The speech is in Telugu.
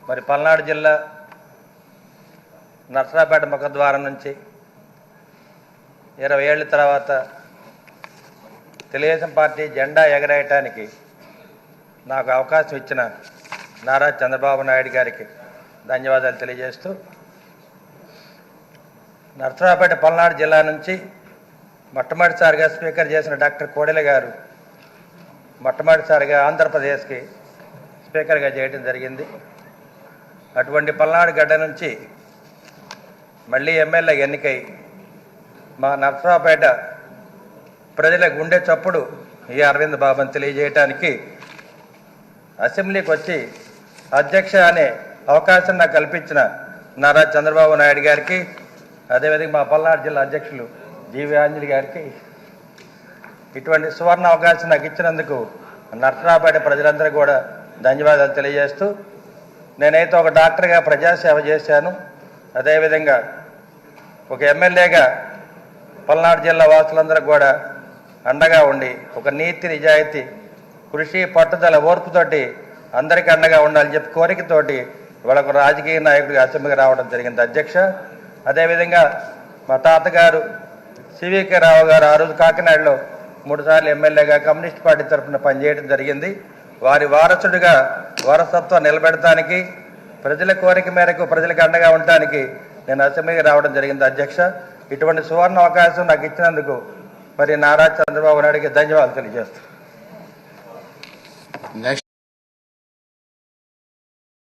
మరి పల్నాడు జిల్లా నర్సరాపేట ముఖద్వారం నుంచి 20 ఏళ్ల తర్వాత తెలుగుదేశం పార్టీ జెండా ఎగరేయటానికి నాకు అవకాశం ఇచ్చిన నారా చంద్రబాబు నాయుడు గారికి ధన్యవాదాలు తెలియజేస్తూ, నర్సరాపేట పల్నాడు జిల్లా నుంచి మొట్టమొదటిసారిగా స్పీకర్ చేసిన డాక్టర్ కోడెల గారు మొట్టమొదటిసారిగా ఆంధ్రప్రదేశ్కి స్పీకర్గా చేయడం జరిగింది. అటువంటి పల్నాడు గడ్డ నుంచి మళ్ళీ ఎమ్మెల్యే ఎన్నికై మా నర్సరాపేట ప్రజల గుండె చప్పుడు ఈ అరవింద్ బాబుని తెలియజేయటానికి అసెంబ్లీకి వచ్చి అధ్యక్ష అనే అవకాశం నాకు కల్పించిన నారా చంద్రబాబు నాయుడు గారికి, అదేవిధంగా మా పల్నాడు జిల్లా అధ్యక్షులు జీవి ఆంజలి గారికి ఇటువంటి సువర్ణ అవకాశం నాకు ఇచ్చినందుకు నర్సరాపేట ప్రజలందరూ కూడా ధన్యవాదాలు తెలియజేస్తూ, నేనైతే ఒక డాక్టర్గా ప్రజాసేవ చేశాను, అదేవిధంగా ఒక ఎమ్మెల్యేగా పల్నాడు జిల్లా వాసులందరూ కూడా అండగా ఉండి ఒక నీతి నిజాయితీ కృషి పట్టుదల ఓర్పుతోటి అందరికీ అండగా ఉండాలని చెప్పి కోరికతోటి వాళ్ళకు రాజకీయ నాయకుడిగా అసెంబ్లీకి రావడం జరిగింది అధ్యక్ష. అదేవిధంగా మా తాతగారు సివికే రావు గారు ఆ రోజు కాకినాడలో 3 సార్లు ఎమ్మెల్యేగా కమ్యూనిస్ట్ పార్టీ తరఫున పనిచేయడం జరిగింది. వారి వారసుడిగా వారసత్వం నిలబెడటానికి ప్రజల కోరిక మేరకు ప్రజలకు అండగా ఉండటానికి నేను అసెంబ్లీకి రావడం జరిగింది అధ్యక్ష. ఇటువంటి సువర్ణ అవకాశం నాకు ఇచ్చినందుకు మరి నారా చంద్రబాబు నాయుడికి ధన్యవాదాలు తెలియజేస్తాను.